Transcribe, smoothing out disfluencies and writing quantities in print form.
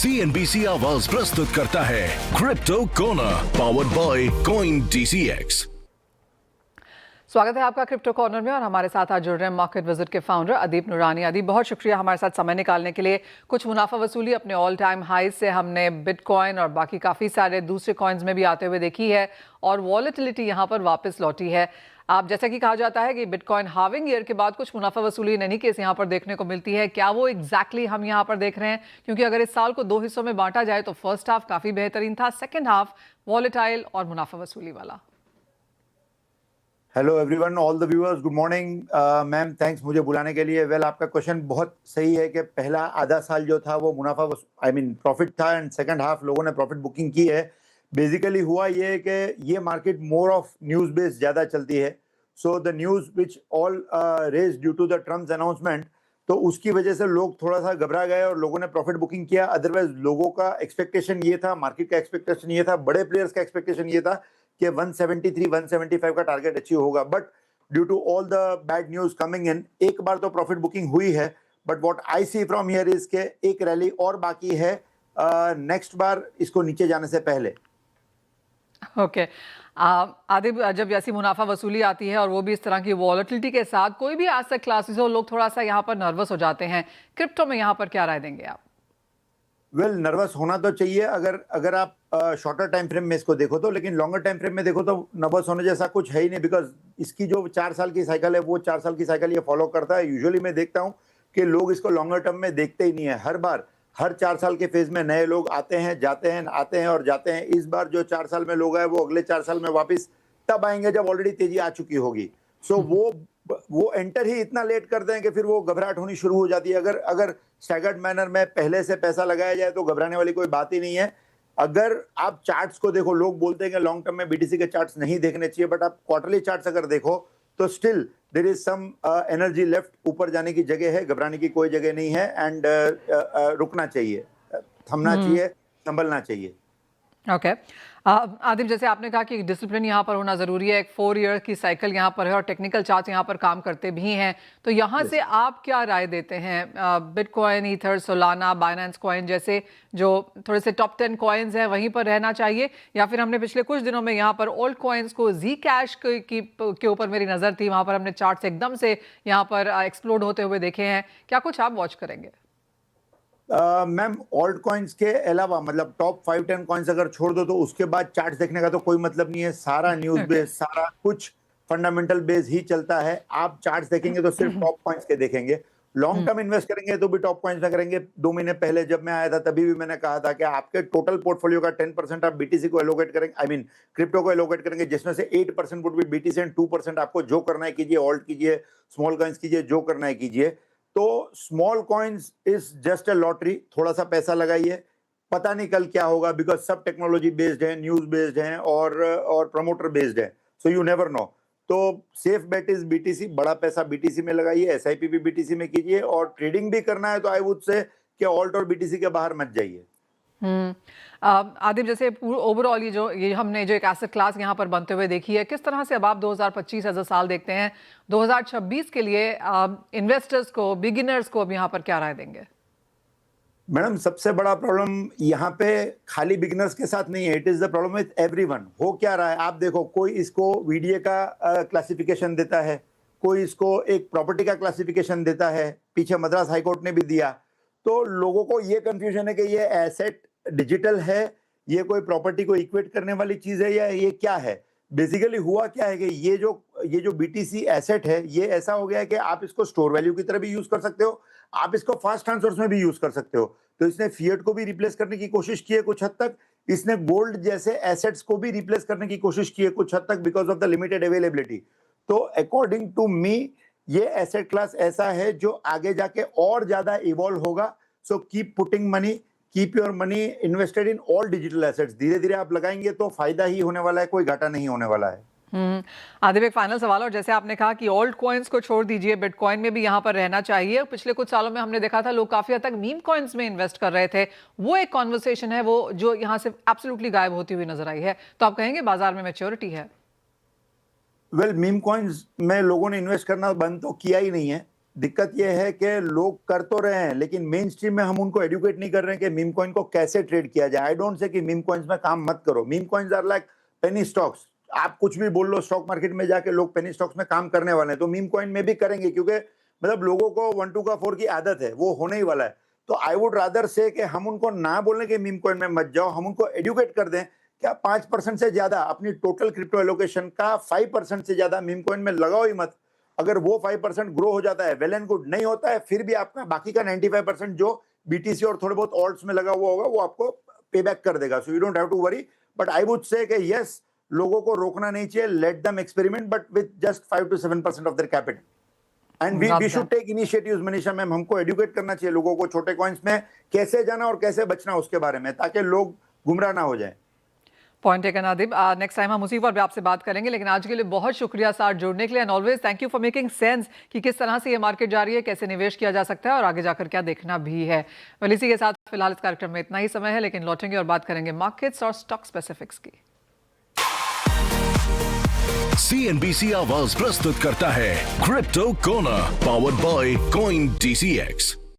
CNBC आवाज प्रस्तुत करता है crypto corner powered by CoinDCX। स्वागत है आपका क्रिप्टो कॉर्नर में और हमारे साथ आज जुड़ रहे हैं मार्केट विजिट के फाउंडर अदीप नूरानी। अदीप, बहुत शुक्रिया हमारे साथ समय निकालने के लिए। कुछ मुनाफा वसूली अपने ऑल टाइम हाई से हमने बिटकॉइन और बाकी काफ़ी सारे दूसरे कॉइन्स में भी आते हुए देखी है और वॉलेटिलिटी यहाँ पर वापस लौटी है। आप जैसा कि कहा जाता है कि बिटकॉइन हाविंग ईयर के बाद कुछ मुनाफा वसूली इन एनी केस यहाँ पर देखने को मिलती है। क्या वो एग्जैक्टली हम यहाँ पर देख रहे हैं? क्योंकि अगर इस साल को दो हिस्सों में बांटा जाए तो फर्स्ट हाफ काफ़ी बेहतरीन था, सेकेंड हाफ वॉलेटाइल और मुनाफा वसूली वाला। Hello everyone, all the viewers, good morning. Ma'am, thanks मुझे बुलाने के लिए। वेल, आपका क्वेश्चन बहुत सही है कि पहला आधा साल जो था वो मुनाफा प्रॉफिट था एंड सेकंड हाफ लोगों ने प्रॉफिट बुकिंग की है। बेसिकली हुआ ये कि ये market more of news based ज़्यादा चलती है। So the news which all raise due to the Trump's announcement, तो उसकी वजह से लोग थोड़ा सा घबरा गए और लोगों ने प्रॉफिट बुकिंग किया। अदरवाइज लोगों का एक्सपेक्टेशन ये था, मार्केट का एक्सपेक्टेशन ये था, बड़े प्लेयर्स का एक्सपेक्टेशन ये था कि 173 175 का टारगेट अचीव होगा। But due to all the bad news coming in, एक बार तो प्रॉफिट बुकिंग हुई है, but what I see from here is के एक रैली और बाकी है नेक्स्ट बार इसको नीचे जाने से पहले। ओके आदिब, जब ऐसी मुनाफा वसूली आती है और वो भी इस तरह की वॉलेटिलिटी के साथ, कोई भी एसेट क्लासेस हो, लोग थोड़ा सा यहाँ पर नर्वस हो जाते हैं। क्रिप्टो में यहाँ पर क्या राय देंगे आप? वेल, नर्वस होना तो चाहिए अगर आप शॉर्टर टाइम फ्रेम में इसको देखो तो, लेकिन लॉन्गर टाइम फ्रेम में देखो तो नर्वस होने जैसा कुछ है ही नहीं। बिकॉज इसकी जो 4 साल की साइकिल है वो 4 साल की साइकिल ये फॉलो करता है। यूजुअली मैं देखता हूँ कि लोग इसको लॉन्गर टर्म में देखते ही नहीं है। हर बार हर 4 साल के फेज में नए लोग आते हैं, जाते हैं, आते हैं और जाते हैं। इस बार जो 4 साल में लोग आए वो अगले 4 साल में वापस तब आएंगे जब ऑलरेडी तेजी आ चुकी होगी। सो वो एंटर ही इतना लेट कर दें कि फिर वो घबराहट होनी शुरू हो जाती है। अगर स्टैगर्ड मैनर में पहले से पैसा लगाया जाए तो घबराने वाली कोई बात ही नहीं है। अगर आप चार्ट्स को देखो, लोग बोलते हैं कि लॉन्ग टर्म में बीटीसी के चार्ट्स नहीं देखने चाहिए, बट आप क्वार्टरली चार्ट्स अगर देखो तो still there is some energy left. ऊपर जाने की जगह है, घबराने की कोई जगह नहीं है। एंड रुकना चाहिए, थमना चाहिए, संभलना चाहिए। ओके आदिब, जैसे आपने कहा कि डिसिप्लिन यहाँ पर होना ज़रूरी है। एक 4 ईयर की साइकिल यहाँ पर है और टेक्निकल चार्ट यहाँ पर काम करते भी हैं। तो यहाँ से आप क्या राय देते हैं? Bitcoin, ether, Solana, Binance coin जैसे जो थोड़े से टॉप 10 कॉइन्स हैं वहीं पर रहना चाहिए, या फिर हमने पिछले कुछ दिनों में यहाँ पर ओल्ड कॉइन्स को, जी कैश के ऊपर मेरी नज़र थी, वहाँ पर हमने चार्ट्स एकदम से यहाँ पर एक्सप्लोड होते हुए देखे हैं। क्या कुछ आप वॉच करेंगे? मैम, ऑल्ट कॉइन्स के अलावा मतलब टॉप 5-10 कॉइन्स अगर छोड़ दो तो उसके बाद चार्ट्स देखने का तो कोई मतलब नहीं है। सारा न्यूज बेस, सारा कुछ फंडामेंटल बेस ही चलता है। आप चार्ट्स देखेंगे तो सिर्फ टॉप कॉइन्स के देखेंगे। लॉन्ग टर्म इन्वेस्ट करेंगे तो भी टॉप कॉइन्स में करेंगे। 2 महीने पहले जब मैं आया था तभी भी मैंने कहा था कि आपके टोटल पोर्टफोलियो का 10% आप बीटीसी को एलोकेट करेंगे, क्रिप्टो को एलोकेट करेंगे, जिसमें से 8% वुड बी बीटीसी एंड 2% आपको जो करना है कीजिए, ऑल्ट कीजिए, स्मॉल कॉइन्स कीजिए, जो करना है कीजिए। तो small coins is just a lottery. थोड़ा सा पैसा लगाइए, पता नहीं कल क्या होगा, बिकॉज सब टेक्नोलॉजी बेस्ड है, न्यूज बेस्ड है और प्रमोटर बेस्ड है। So you never know. तो सेफ बेट इज बीटीसी। बड़ा पैसा बीटीसी में लगाइए, एसआईपी भी बीटीसी में कीजिए, और ट्रेडिंग भी करना है तो आई वुड से कि ऑल्ट और बीटीसी के बाहर मत जाइए। आदिब, जैसे ओवरऑल ये हमने जो एक एसेट क्लास यहाँ पर बनते हुए देखी है, किस तरह से अब आप 2025 एज अ साल देखते हैं? 2026 के लिए इन्वेस्टर्स को, बिगिनर्स को अब यहाँ पर क्या राय देंगे? मैडम, सबसे बड़ा प्रॉब्लम यहाँ पे खाली बिगिनर्स के साथ नहीं है, it is the problem with everyone. हो क्या रहा है आप देखो, कोई इसको वीडीए का क्लासिफिकेशन देता है, कोई इसको एक प्रॉपर्टी का क्लासिफिकेशन देता है, पीछे मद्रास हाईकोर्ट ने भी दिया। तो लोगों को ये कंफ्यूजन है कि ये एसेट डिजिटल है, ये कोई प्रॉपर्टी को इक्वेट करने वाली चीज है, या ये क्या है। बेसिकली हुआ क्या है कि ये जो बीटीसी एसेट है, ये ऐसा हो गया है कि आप इसको स्टोर वैल्यू की तरह भी यूज कर सकते हो, आप इसको फास्ट ट्रांसफर्स में भी यूज कर सकते हो। तो इसने फिएट को भी रिप्लेस करने की कोशिश की है कुछ हद तक, इसने गोल्ड जैसे एसेट्स को भी रिप्लेस करने की कोशिश की है कुछ हद तक, because of the limited availability. तो अकॉर्डिंग टू मी ये एसेट क्लास ऐसा है जो आगे जाके और ज्यादा इवॉल्व होगा। So keep putting money, keep your money invested in all digital assets. धीरे धीरे आप लगाएंगे तो फायदा ही होने वाला है, कोई घाटा नहीं होने वाला है। आदिब, एक फाइनल सवाल, और जैसे आपने कहा कि ओल्ड कॉइन्स को छोड़ दीजिए, बिटकॉइन में भी यहाँ पर रहना चाहिए। पिछले कुछ सालों में हमने देखा था लोग काफी हद तक मीम कॉइन्स में इन्वेस्ट कर रहे थे। वो एक कॉन्वर्सेशन है वो जो यहाँ से एब्सोल्युटली गायब होती हुई नजर आई है। तो आप कहेंगे बाजार में मैच्योरिटी है? वेल, मीम कॉइन्स में लोगों ने इन्वेस्ट करना बंद तो किया ही नहीं है, दिक्कत यह है कि लोग कर तो रहे हैं लेकिन मेन स्ट्रीम में हम उनको एडुकेट नहीं कर रहे हैं कि मीम कॉइन को कैसे ट्रेड किया जाए। आई डोंट से कि मीम कॉइन्स में काम मत करो। Meme coins are like penny stocks. आप कुछ भी बोल लो, स्टॉक मार्केट में जाके लोग पेनी स्टॉक्स में काम करने वाले हैं, तो मीम कॉइन में भी करेंगे, क्योंकि मतलब लोगों को 1 2 का 4 की आदत है, वो होने ही वाला है। तो आई वुड रादर से कि हम उनको ना बोलने के मीम कॉइन में मत जाओ, हम उनको एडुकेट कर दें कि आप 5% से ज्यादा अपनी टोटल क्रिप्टो एलोकेशन का 5% से ज्यादा मीम कॉइन में लगाओ ही मत। अगर वो 5% ग्रो हो जाता है वेल एंड गुड, नहीं होता है फिर भी आपका बाकी का 95% जो बीटीसी और थोड़े बहुत ऑल्ट्स में लगा हुआ होगा वो आपको पे बैक कर देगा। So you don't have to worry, but I would say कि यस, लोगों को रोकना नहीं चाहिए, let them experiment but with just 5 to 7% of their capital. And we should take initiatives. Manisha ma'am, हमको एडुकेट करना चाहिए लोगों को छोटे कॉइन्स में कैसे जाना और कैसे बचना उसके बारे में, ताकि लोग गुमराह ना हो जाए। Point taken Adib. Next time हम उसी पर भी आपसे बात करेंगे, लेकिन आज के लिए बहुत शुक्रिया साथ जुड़ने के लिए, and always thank you for making sense कि किस तरह से ये मार्केट जा रही है, कैसे निवेश किया जा सकता है और आगे जाकर क्या देखना भी है। वेल, इसी के साथ फिलहाल इस कार्यक्रम में इतना ही समय है, लेकिन लौटेंगे और बात करेंगे मार्केट्स और स्टॉक स्पेसिफिक्स की। CNBC आवाज प्रस्तुत करता है क्रिप्टो कोना, पावर्ड बाय CoinDCX।